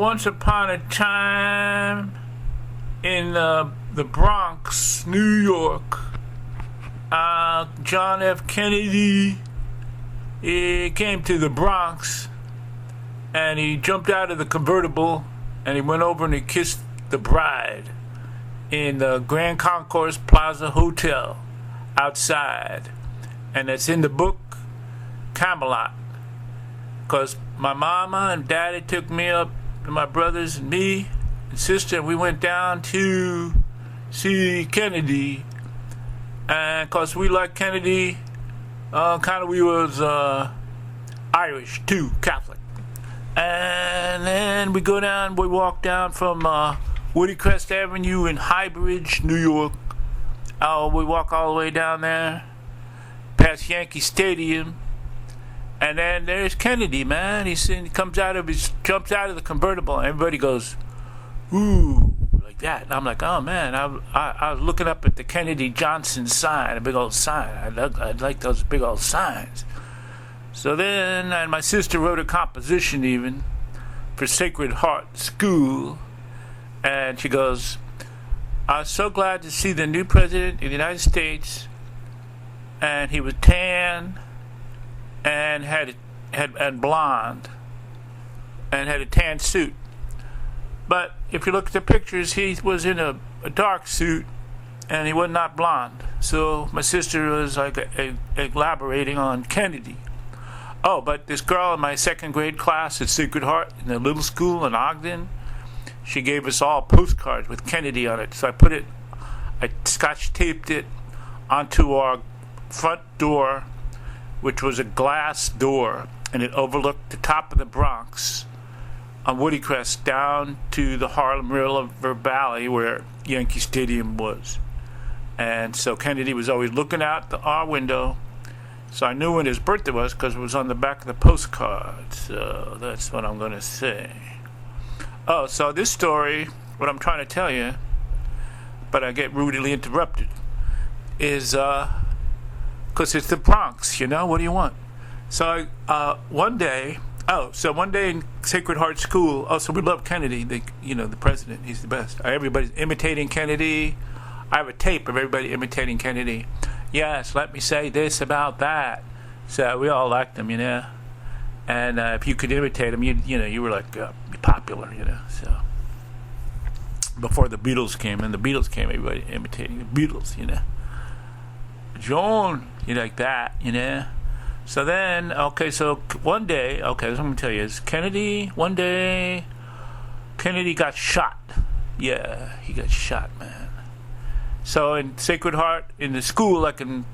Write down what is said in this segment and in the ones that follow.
once upon a time in the Bronx, New York, John F. Kennedy, he came to the Bronx and he jumped out of the convertible and he went over and he kissed the bride in the Grand Concourse Plaza Hotel outside. And it's in the book CAMELOT, because my mama and daddy took me up, and my brothers and me and sister, and we went down to see Kennedy. And because we like Kennedy, we was Irish too, Catholic. And then we walk down from Woodcrest Avenue in Highbridge, New York. We walk all the way down there, past Yankee Stadium, and then there's Kennedy, man. He jumps out of the convertible, and everybody goes, ooh, like that. And I'm like, oh man, I was looking up at the Kennedy Johnson sign, a big old sign. I like those big old signs. So then, and my sister wrote a composition even for Sacred Heart School, and she goes, I was so glad to see the new president of the United States, and he was tan and had blonde and had a tan suit. But if you look at the pictures, he was in a dark suit and he was not blonde. So my sister was like elaborating on Kennedy. Oh, but this girl in my second grade class at Sacred Heart in the little school in Ogden, she gave us all postcards with Kennedy on it. So I scotch taped it onto our front door, which was a glass door, and it overlooked the top of the Bronx on Woodcrest down to the Harlem River Valley where Yankee Stadium was. And so Kennedy was always looking out our window. So I knew when his birthday was because it was on the back of the postcard. So that's what I'm going to say. Oh, so this story, what I'm trying to tell you, but I get rudely interrupted, is because it's the Bronx, what do you want? So one day in Sacred Heart School, so we love Kennedy, the president, he's the best. Everybody's imitating Kennedy. I have a tape of everybody imitating Kennedy. Yes, let me say this about that. So we all liked him, and if you could imitate him, you were like popular, So before the Beatles came, everybody imitating the Beatles, John, like that, So then, so one day, what I'm going to tell you is one day, Kennedy got shot. Yeah, he got shot, man. So in Sacred Heart, in the school, like in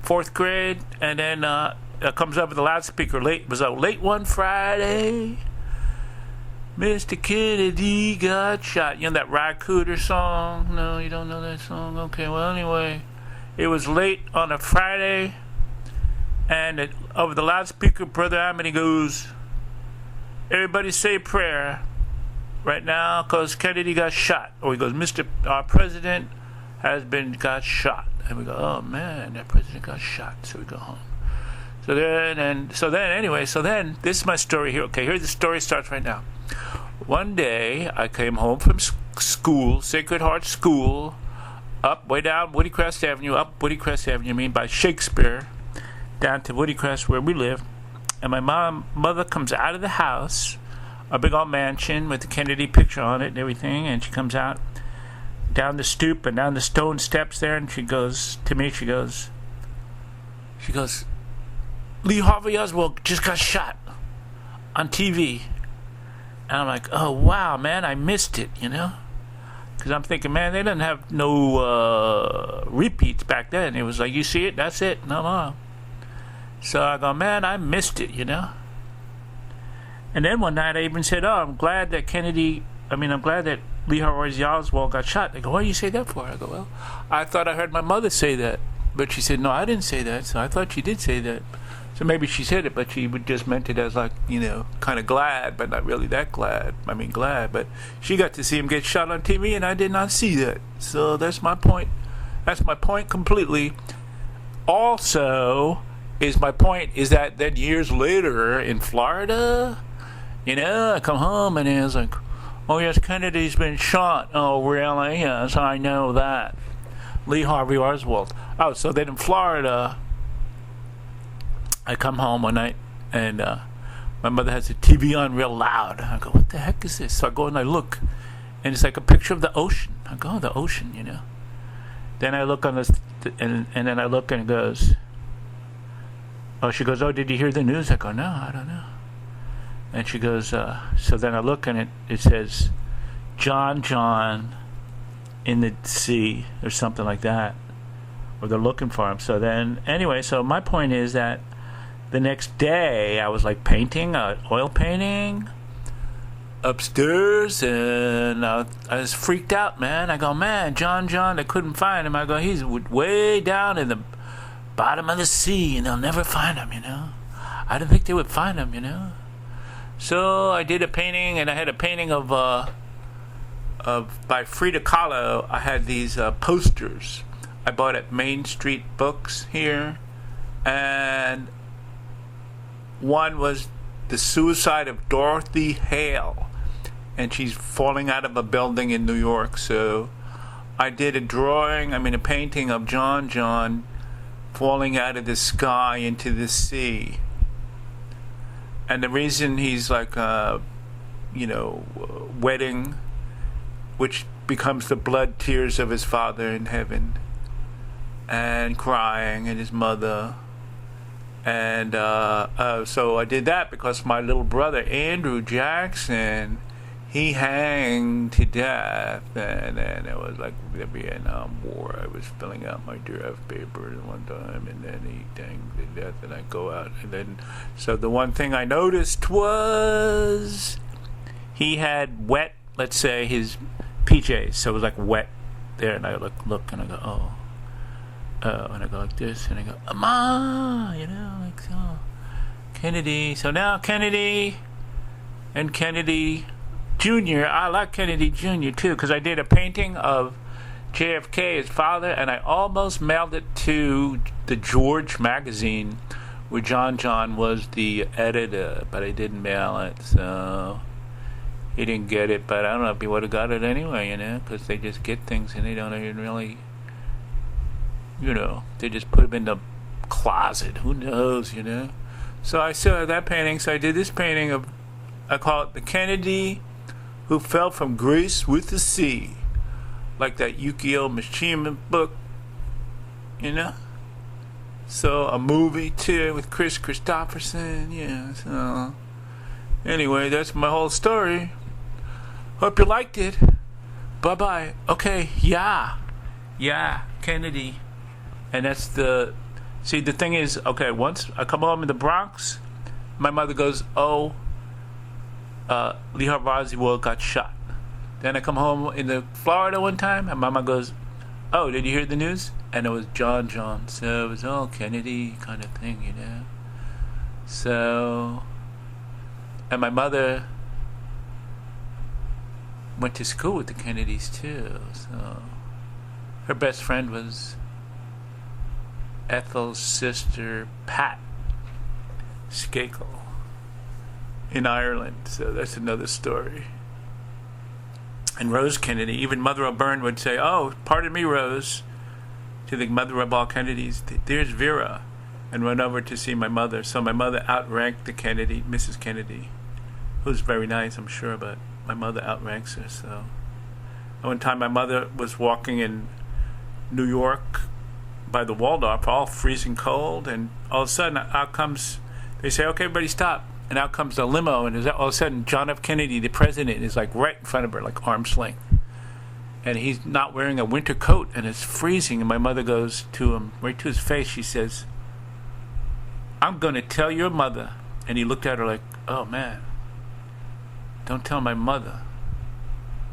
fourth grade, and then it comes over the loudspeaker late. It was late one Friday. Mr. Kennedy got shot. You know that Raccoon song? No, you don't know that song? Okay, well, anyway, it was late on a Friday, and over the loudspeaker, Brother Amity goes, everybody say a prayer right now, because Kennedy got shot. Or he goes, our president got shot. And we go, oh man, that president got shot. So we go home. So then, this is my story here. Okay, here's the story starts right now. One day, I came home from school, Sacred Heart School, way down Woodcrest Avenue, by Shakespeare, down to Woodcrest where we live. And my mother comes out of the house, a big old mansion with the Kennedy picture on it and everything, and she comes out down the stoop and down the stone steps there, and she goes to me, she goes, Lee Harvey Oswald just got shot on TV. And I'm like, oh wow, man, I missed it, because I'm thinking, man, they didn't have no repeats back then. It was like, you see it, that's it, no. So I go, man, I missed it, And then one night I even said, I'm glad that Lee Harvey Oswald got shot. They go, why do you say that for? I go, well, I thought I heard my mother say that. But she said, no, I didn't say that. So I thought she did say that. So maybe she said it, but she just meant it as like, kind of glad, but not really that glad. Glad, but she got to see him get shot on TV, and I did not see that. So that's my point. That's my point completely. Also, my point is that then years later in Florida, I come home and he was like, oh yes, Kennedy's been shot. Oh really? Yes, I know that. Lee Harvey Oswald. Oh, so then in Florida, I come home one night and my mother has the TV on real loud. I go, what the heck is this? So I go and I look, and it's like a picture of the ocean. I go, oh, the ocean, Then I look on this, and then I look and it goes, oh, she goes, oh, did you hear the news? I go, no, I don't know. And she goes, so then I look and it says, John in the sea or something like that, or they're looking for him. So then, anyway, so my point is that the next day I was like painting, oil painting upstairs, and I was freaked out, man. I go, man, John, I couldn't find him. I go, he's way down in the bottom of the sea, and they'll never find him, I didn't think they would find him, So I did a painting, and I had a painting of by Frida Kahlo. I had these posters I bought at Main Street Books here, and one was the suicide of Dorothy Hale, and she's falling out of a building in New York. So I did a painting of John falling out of the sky into the sea. And the reason he's like wedding, which becomes the blood tears of his father in heaven, and crying, and his mother. And so I did that because my little brother Andrew Jackson, he hanged to death, and then it was like the Vietnam War. I was filling out my draft paper one time, and then he hanged to death, and I go out, and then so the one thing I noticed was he had wet, let's say, his PJs, so it was like wet there, and I look and I go, oh, and I go like this, and I go, Ma, like so, Kennedy. So now Kennedy and Kennedy Jr. I like Kennedy Jr. too, because I did a painting of JFK, his father, and I almost mailed it to the George magazine, where John was the editor, but I didn't mail it, so he didn't get it. But I don't know if he would have got it anyway, because they just get things and they don't even really, they just put them in the closet. Who knows, So I still have that painting. So I did this painting of, I call it the Kennedy who fell from grace with the sea, like that Yukio Mishima book, So a movie too with Chris Christopherson, yeah. So anyway, that's my whole story. Hope you liked it. Bye bye. Okay, yeah, Kennedy. And that's the thing is, okay, once I come home in the Bronx, my mother goes, oh, Lee Harvey Oswald got shot. Then I come home in the Florida one time, and mama goes, oh, did you hear the news? And it was John. So it was all Kennedy kind of thing, So, and my mother went to school with the Kennedys too. So her best friend was Ethel's sister, Pat Skakel, in Ireland. So that's another story. And Rose Kennedy, even Mother O'Byrne would say, oh, pardon me, Rose, to the mother of all Kennedys, there's Vera, and run over to see my mother. So my mother outranked the Kennedy, Mrs. Kennedy, who's very nice, I'm sure, but my mother outranks her. So one time my mother was walking in New York by the Waldorf, all freezing cold, and all of a sudden out comes, they say, okay, everybody stop. And out comes the limo, and all of a sudden John F. Kennedy, the president, is like right in front of her, like arm's length. And he's not wearing a winter coat, and it's freezing. And my mother goes to him, right to his face, she says, I'm going to tell your mother. And he looked at her like, oh man, don't tell my mother.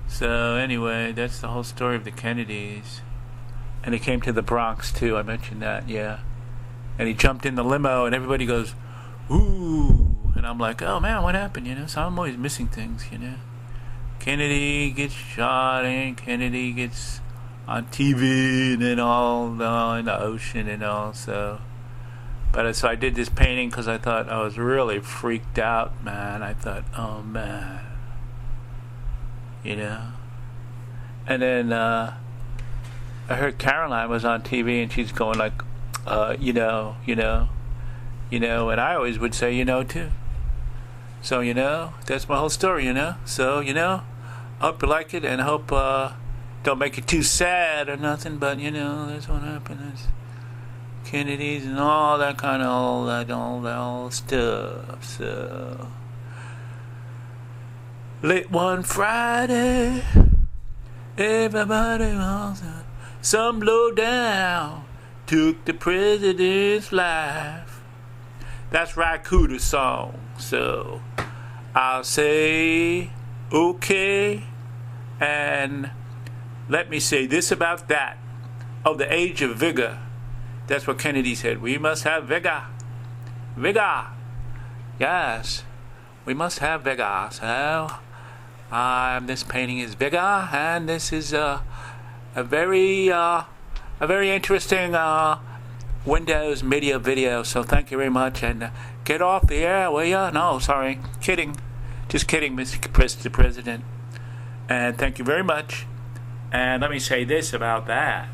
So anyway, that's the whole story of the Kennedys. And he came to the Bronx too, I mentioned that, yeah. And he jumped in the limo, and everybody goes, ooh. And I'm like, oh man, what happened, So I'm always missing things, Kennedy gets shot, and Kennedy gets on TV, and then all in the ocean and all, so. But so I did this painting because I thought I was really freaked out, man. I thought, oh man, you know. And then I heard Caroline was on TV and she's going like, you know, and I always would say, you know, too. So, you know, that's my whole story, you know. So, you know, I hope you like it and I hope don't make it too sad or nothing, but, you know, that's what happened. Kennedys and all that kind of all that stuff. So late one Friday, everybody wants some blow down took the president's life. That's Rakuda's song. So I'll say okay, and let me say this about that. Oh, the age of vigor. That's what Kennedy said. We must have vigor. Vigor. Yes. We must have vigor. So, this painting is vigor, and this is a very interesting Windows Media video. So thank you very much, and get off the air, will ya? No, sorry. Kidding. Just kidding, Mr. President. And thank you very much. And let me say this about that.